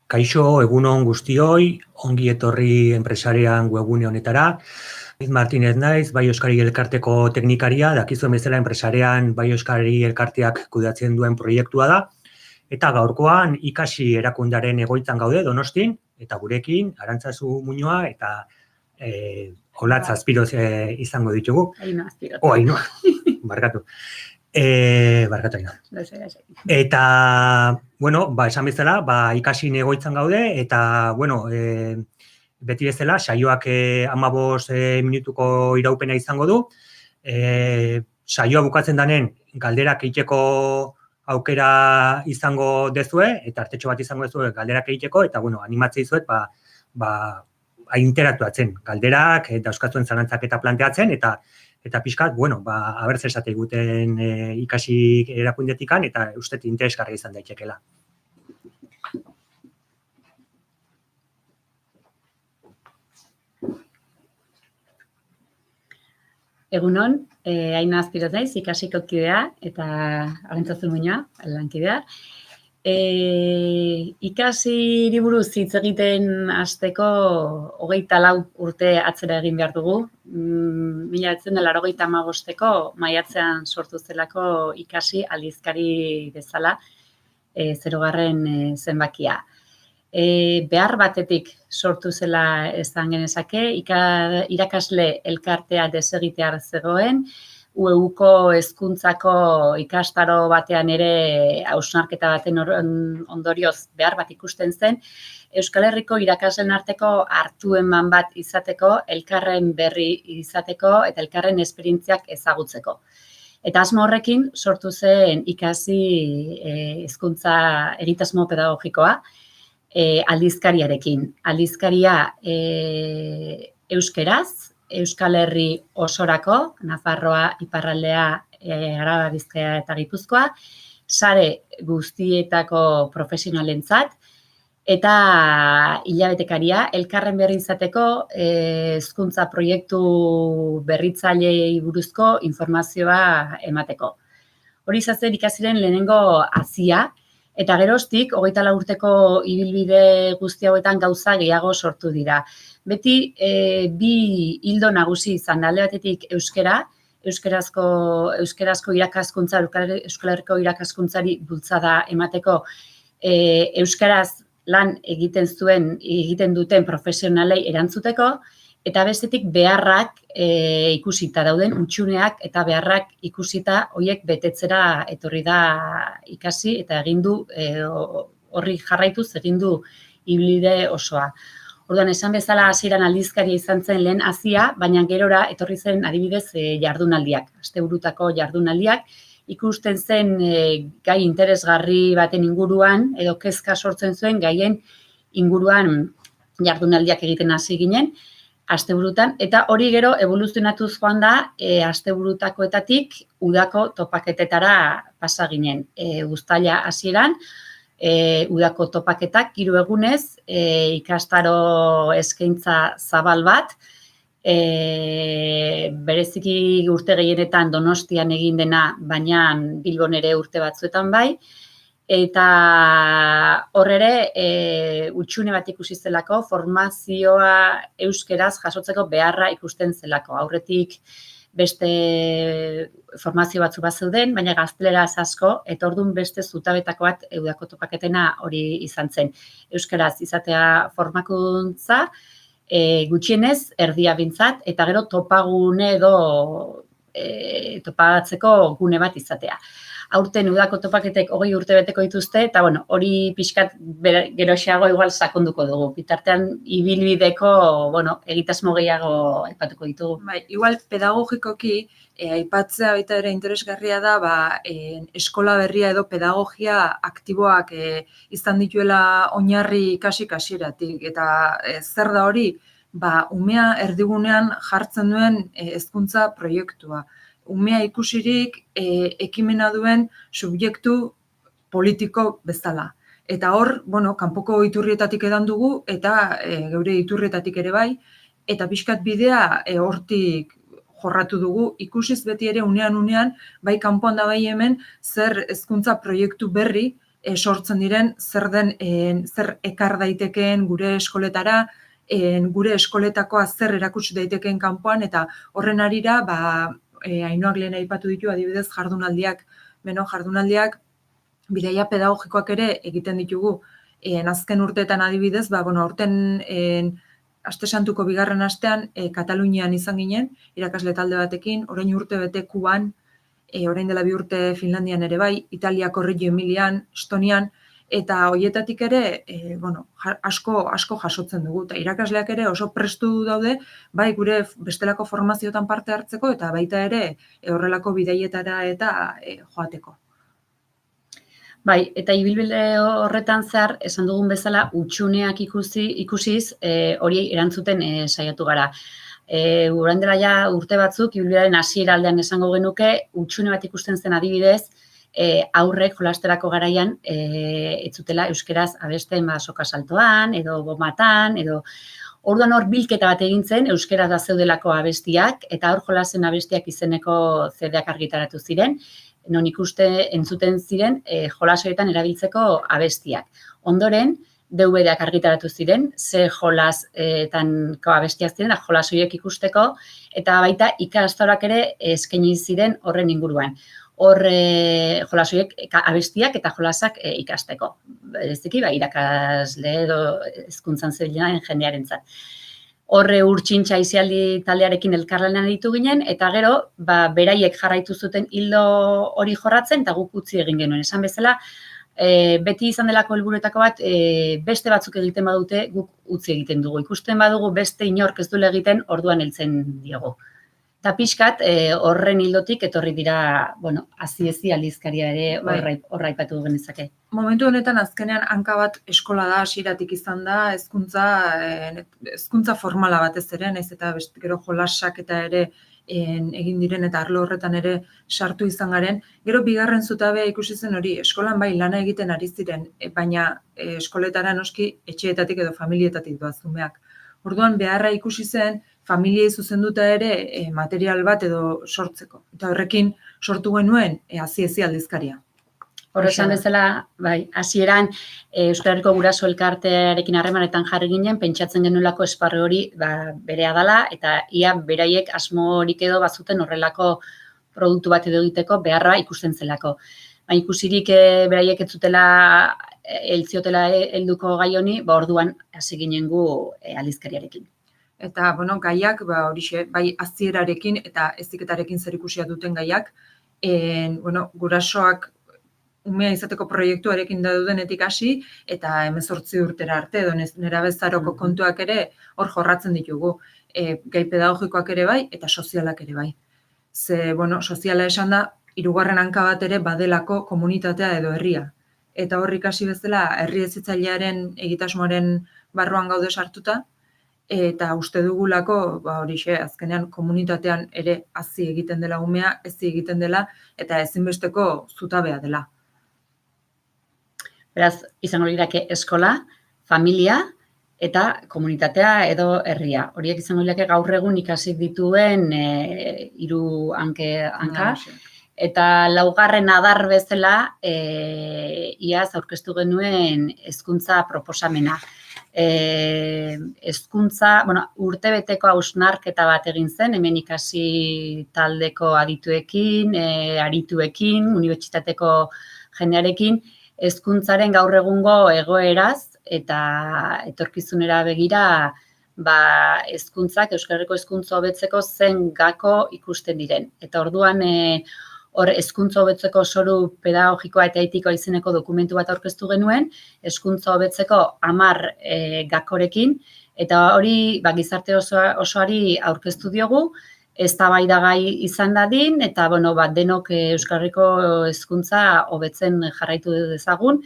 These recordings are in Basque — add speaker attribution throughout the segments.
Speaker 1: Kaixo, egunon guztioi, ongi etorri enpresarian webgune honetara. Martinez naiz, Bai Euskari Elkarteko teknikaria, dakizuen bezala enpresarian Bai Euskari Elkarteak kudeatzen duen proiektua da. Eta gaurkoan ikasi erakundaren egoitzan gaude Donostin, eta gurekin Arantzazu Muñoa eta Olatz Azpiroz izango ditugu.
Speaker 2: Ainhoa Azpiroz.
Speaker 1: Ainhoa, barkatu. Barkatu Ainhoa. Eta, esan bezala, ikasin egoitzan gaude, eta, beti bezala, saioak 15 minutuko iraupena izango du. Saioa bukatzen danen, galderak egiteko aukera izango dezue, eta artetxo bat izango dezue galderak egiteko, eta, animatzea izuet, interatuatzen galderak, dauzkatzuen zalantzak eta planteatzen, eta pixkat, abertze esate eguten ikasi erakundetikan, eta uste interesgarria izan daitekeela.
Speaker 2: Egunon, Ainhoa Azpiroz naiz, ikasiko kidea, eta Arantzazu Muñoa, lankidea. Ikasiri buruz hitz egiten hasteko 24 urte atzera egin behar dugu. 1985ko maiatzean sortu zelako ikasi aldizkari bezala 0. Zenbakia. Behar batetik sortu zela esan genezake, irakasle elkartea desegitear zegoen, UEUko hezkuntzako ikastaro batean ere hausnarketa baten ondorioz behar bat ikusten zen, Euskal Herriko irakasleen arteko hartu eman bat izateko, elkarren berri izateko eta elkarren esperientziak ezagutzeko. Eta asmo horrekin sortu zen ikasi hezkuntza egitasmo pedagogikoa aldizkariarekin. Aldizkaria euskeraz, Euskal Herri osorako, Nafarroa, Iparraldea, Araba, Bizkaia eta Gipuzkoa, sare guztietako profesionalentzat, eta hilabetekaria elkarren berri izateko hezkuntza proiektu berritzailei buruzko informazioa emateko. Hori izazen ikasiren lehenengo hazia, eta geroztik, 24 urteko ibilbide guzti hauetan gauza gehiago sortu dira. Beti, bi hildo nagusi izan, alde batetik euskera, euskarazko irakaskuntza, Euskal Herriko irakaskuntzari bultzada emateko euskaraz lan egiten duten profesionalei erantzuteko, eta bestetik beharrak ikusita dauden, hutsuneak eta beharrak ikusita horiek betetzera etorri da ikasi, eta egindu, horri jarraituz egindu ibilbide osoa. Orduan, esan bezala hasieran aldizkaria izan zen lehen hazia, baina gerora etorri zen adibidez jardunaldiak, asteburutako jardunaldiak, ikusten zen gai interesgarri baten inguruan, edo kezka sortzen zuen gaien inguruan jardunaldiak egiten hasi ginen, asteburutan, eta hori gero evoluzionatuz joan da asteburutakoetatik udako topaketetara pasa ginen. Uztaila hasieran, udako topaketak 3 egunez, ikastaro eskaintza zabal bat, bereziki urte gehienetan Donostian egin dena, baina Bilbon ere urte batzuetan bai, eta hor ere, hutsune bat ikusi zelako, formazioa euskeraz jasotzeko beharra ikusten zelako. Aurretik beste formazio batzu bat zeuden, baina gazteleraz asko, eta orduan beste zutabetako bat udako topaketena hori izan zen. Euskaraz izatea formakuntza, gutxienez, erdia bintzat, eta gero topagune edo topatzeko gune bat izatea. Aurten udako topaketek 20 urte beteko dituzte, eta hori pixkat geroxeago igual sakonduko dugu. Bitartean, ibilbideko egitasmo gehiago aipatuko ditugu.
Speaker 3: Bai, igual pedagogikoki aipatzea baita ere interesgarria da, eskola berria edo pedagogia aktiboak izan dituela oinarri ikasi-kasieratik. Eta zer da hori? Umea erdigunean jartzen duen hezkuntza proiektua. Umea ikusirik ekimena duen subjektu politiko bezala. Eta hor, kanpoko iturrietatik edan dugu, eta geure iturrietatik ere bai, eta pixkat bidea hortik jorratu dugu, ikusiz beti ere unean, bai kanpoan da bai hemen, zer hezkuntza proiektu berri sortzen diren, zer ekar daitekeen gure eskoletara, gure eskoletakoa zer erakutsi daitekeen kanpoan, eta horren arira, Ainhoak lehen aipatu ditu, adibidez, jardunaldiak, bidaia pedagogikoak ere egiten ditugu. Azken urteetan adibidez, aurten aste santuko bigarren astean Katalunian izan ginen, irakasle talde batekin, orain urte bete Kuban, orain dela 2 urte Finlandian ere bai, Italiako Reggio Emilian, Estonian, eta horietatik ere, asko jasotzen dugu, eta irakasleak ere oso prestu daude, bai gure bestelako formazioetan parte hartzeko, eta baita ere horrelako bidaietara eta joateko.
Speaker 2: Bai, eta ibilbide horretan zehar, esan dugun bezala, hutsuneak ikusiz, hori erantzuten saiatu gara. Orain dela ja urte batzuk, ibilbidearen hasiera aldean esango genuke, hutsune bat ikusten zen adibidez, aurrek jolasterako garaian ez zutela euskeraz abesten soka saltoan, edo gomatan, edo orduan hor bilketa bat egin zen, euskera da zeudelako abestiak, eta hor jolasen abestiak izeneko CD-ak argitaratu ziren, non entzuten ziren jolasoetan erabiltzeko abestiak. Ondoren, DVD-ak argitaratu ziren, ze jolasetanko abestiak ziren, jolasoiek ikusteko, eta baita ikastaroak ere eskaini ziren horren inguruan. Hor jolasoiek abestiak eta jolasak ikasteko. Bereziki, irakasle edo hezkuntzan zebilen jendearentzat. Horre urtsintxa izialdi taldearekin elkarlanean ditu ginen, eta gero, beraiek jarraitu zuten hildo hori jorratzen, eta guk utzi egin genuen. Esan bezala, beti izan delako helburuetako bat, beste batzuk egiten badute, guk utzi egiten dugu. Ikusten badugu beste inork ez duela egiten, orduan heltzen diogu. Eta pixkat, horren hildotik etorri dira, aziezi aldizkaria ere horra aipatu genezake.
Speaker 3: Momentu honetan azkenean hanka bat eskola da, hasieratik izan da, hezkuntza formala batez ere, naiz eta gero jolasak eta ere egin diren eta arlo horretan ere sartu izan garen. Gero bigarren zutabea ikusi zen hori, eskolan bai lana egiten ari ziren, baina eskoletara noski etxeetatik edo familietatik doazumeak. Orduan beharra ikusi zen, familiei zuzenduta ere material bat edo sortzeko. Eta horrekin sortu genuen aziezi aldizkaria.
Speaker 2: Horrezan bezala, hasieran Euskal Herriko Guraso Elkartearekin harremanetan jarri ginen, pentsatzen genuelako esparru hori berea dela, eta ia beraiek asmorik edo bazuten horrelako produktu bat edo egiteko beharra ikusten zelako. Ikusirik beraiek ez zutela heltziotela helduko gai honi, orduan hasi ginen gu aldizkariarekin.
Speaker 3: Eta, gaiak, horixe, bai azierarekin eta heziketarekin zerikusia duten gaiak, gurasoak umea izateko proiektuarekin daudenetik hasi, eta 18 urtera arte, edo nerabezaroko kontuak ere hor jorratzen ditugu. Gai pedagogikoak ere bai, eta sozialak ere bai. Ze, soziala esan da, 3. hanka bat ere badelako komunitatea edo herria. Eta hor ikasi bezala, herri hezitzailearen egitasmoaren barruan gaude sartuta, eta uste dugulako, horixe, azkenean komunitatean ere hazi egiten dela umea, hezi egiten dela, eta ezinbesteko zutabea dela.
Speaker 2: Beraz, izango lirateke eskola, familia eta komunitatea edo herria. Horiek izango lirateke gaur egun ikasik dituen 3 hanka. Eta 4. adar bezala, iaz aurkeztu genuen hezkuntza proposamena. Hezkuntza, urtebeteko hausnarketa bat egin zen, hemen ikasi taldeko adituekin, arituekin, unibertsitateko jendearekin, hezkuntzaren gaur egungo egoeraz eta etorkizunera begira hezkuntzak, Euskal Herriko hezkuntza hobetzeko zen gako ikusten diren. Eta orduan hor hezkuntza hobetzeko soru pedagogikoa eta etikoa izeneko dokumentu bat aurkeztu genuen, hezkuntza hobetzeko 10 gakorekin, eta hori gizarte osoari aurkeztu diogu, eztabaidagai izan dadin, eta denok Euskal Herriko hezkuntza hobetzen jarraitu dezagun,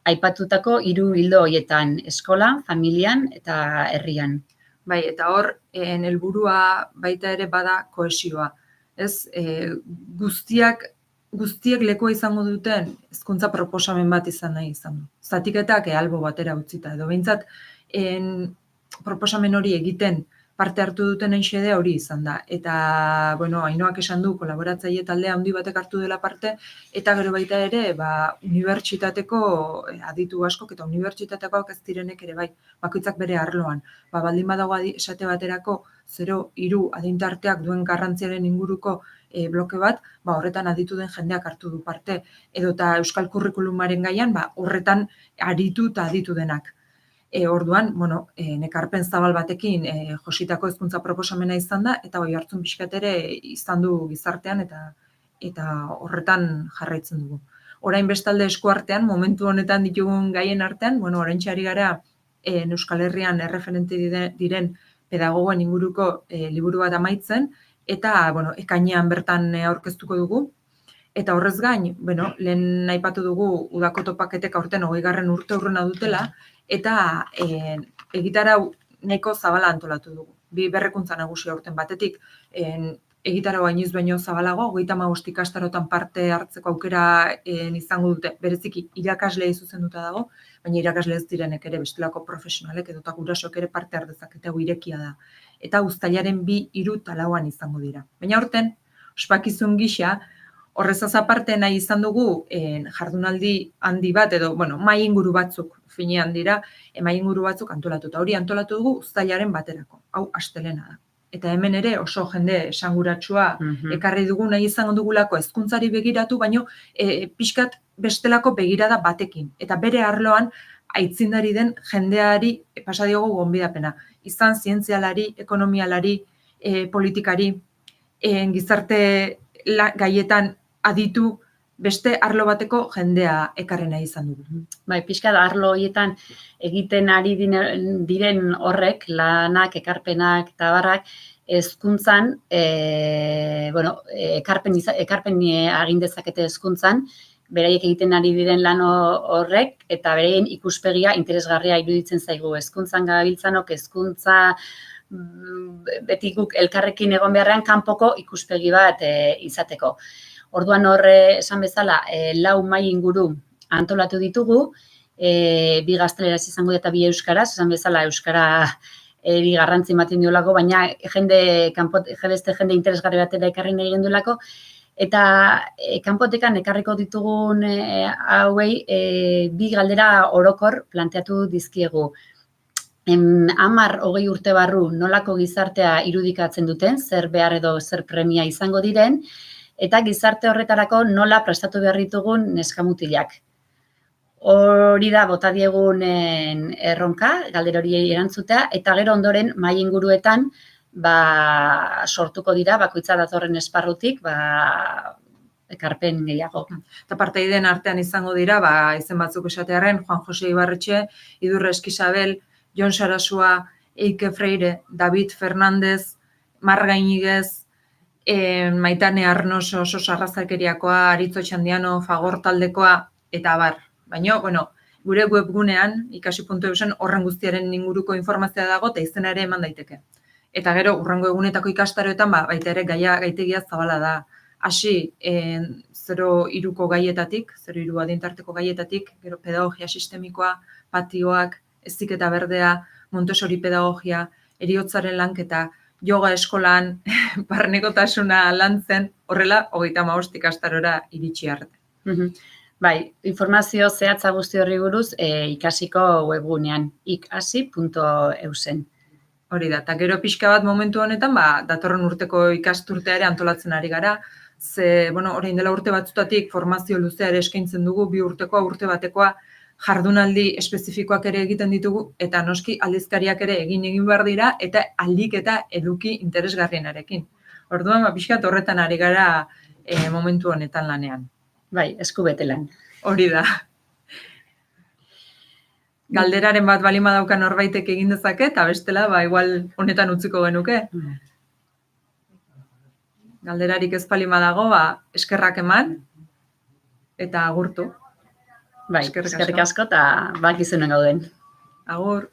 Speaker 2: aipatutako 3 ildo horietan, eskolan, familian eta herrian.
Speaker 3: Bai, eta hor, helburua baita ere bada kohesioa. Guztiek lekua izango duten hezkuntza proposamen bat izan nahi izan du. Zatiketak albo batera utzita, edo behintzat proposamen hori egiten parte hartu dutenen xedea hori izan da. Eta, bueno, Ainoak esan du, kolaboratzaile taldea handi batek hartu dela parte, eta gero baita ere, unibertsitateko aditu askok eta unibertsitatekoak ez direnek ere bai, bakoitzak bere arloan. Baldin badago esate baterako 0-3 adintarteak duen garrantziaren inguruko bloke bat, horretan aditu den jendeak hartu du parte. Edota Euskal Kurrikulumaren gaian, horretan aritu eta aditu denak. Orduan, nekarpen zabal batekin jositako hezkuntza proposamena izan da, eta hori hartzun pixkat ere izan du gizartean eta horretan jarraitzen dugu. Orain bestalde eskuartean, momentu honetan ditugun gaien artean, oraintxe ari gara Euskal Herrian erreferente diren pedagogoen inguruko liburu bat amaitzen, eta ekainean bertan aurkeztuko dugu. Eta horrez gain, lehen aipatu dugu udako topaketek aurten 20. urte urrena dutela, eta egitarau nahiko zabala antolatu dugu. Bi berrekuntza nagusi aurten batetik, egitarau inoiz baino zabalago, 35 ikastarotan parte hartzeko aukera izango dute, bereziki irakaslei zuzenduta dago, baina irakasle ez direnek ere bestelako profesionalek edota gurasoek ere parte har dezakete, hau irekia da. Eta uztailaren 2, 3 eta 4 izango dira. Baina aurten, ospakizun gisa, horrezaz aparte nahi izan dugu jardunaldi handi bat edo, mahai inguru batzuk finean dira, mahai inguru batzuk antolatuta. Hori antolatu dugu uztailaren baterako, hau astelena da. Eta hemen ere oso jende esanguratsua ekarri dugu nahi izango dugulako hezkuntzari begiratu, baino pixkat bestelako begirada batekin. Eta bere arloan aitzindari den jendeari pasadiogu gonbidapena. Izan zientzialari, ekonomialari, politikari, gizarte gaietan aditu beste arlo bateko jendea ekarrena izan dugu.
Speaker 2: Bai, pixka da arlo horietan egiten ari diren horrek, lanak, ekarpenak eta barrak, hezkuntzan, ekarpen egin dezakete hezkuntzan, beraiek egiten ari diren lan horrek, eta beraien ikuspegia interesgarria iruditzen zaigu. Hezkuntzan gabiltzanok, hezkuntza beti guk elkarrekin egon beharrean kanpoko ikuspegi bat izateko. Orduan horre esan bezala, 4 mahai inguru antolatu ditugu, 2 gazteleraz izango eta 2 euskaraz, esan bezala euskara garrantzi ematen diolako, baina beste jende interesgarri batera ekarri nahi gendulako, eta kanpotekan ekarriko ditugun hauei 2 galdera orokor planteatu dizkiegu. 10-20 urte barru nolako gizartea irudikatzen duten, zer behar edo zer premia izango diren, eta gizarte horretarako nola prestatu behar ditugun neskamutilak. Hori da bota diegun erronka, galdera hori erantzutea, eta gero ondoren mahai inguruetan sortuko dira, bakoitza datorren esparrutik, ekarpen gehiago.
Speaker 3: Eta parteiden artean izango dira, izen batzuk esatearen, Juan Jose Ibarretxe, Idurre Eskisabel, Jon Sarasua, Eike Freire, David Fernández, Mar Gainigez, Maitane Arnoso, oso sarrazakeriakoa, Aritzo Txandiano, Fagor taldekoa, eta abar. Baina, gure webgunean, ikasi.eusen horren guztiaren inguruko informazioa dago, eta izena ere eman daiteke. Eta gero, urrengo egunetako ikastaroetan, baita ere gaitegia zabala da. Hasi, 0-3ko gaietatik, 0-3 adintarteko gaietatik, gero pedagogia sistemikoa, patioak, heziketa berdea, Montessori pedagogia, heriotzaren lanketa, yoga eskolan, barnekotasuna lantzen, horrela, 35 ikastarora iritsi arte.
Speaker 2: Bai, informazio zehatza guzti horri buruz ikasiko webgunean, ikasi.eusen.
Speaker 3: Hori da, eta gero pixka bat momentu honetan, datorren urteko ikasturtea ere antolatzen ari gara, orain dela urte batzutatik formazio luzea ere eskaintzen dugu, 2 urtekoa, urte batekoa, jardunaldi espezifikoak ere egiten ditugu, eta noski aldizkariak ere egin behar dira, eta aldik eta eduki interesgarrienarekin. Orduan, pixkat horretan ari gara momentu honetan lanean.
Speaker 2: Bai, eskubete lan.
Speaker 3: Hori da. Galderaren bat balima daukan norbaitek egin dezake, eta bestela, igual honetan utziko genuke. Galderarik ez balima dago, eskerrak eman, eta agurtu.
Speaker 2: Bai, eskerrik asko eta bakizenen gauden.
Speaker 3: Agur.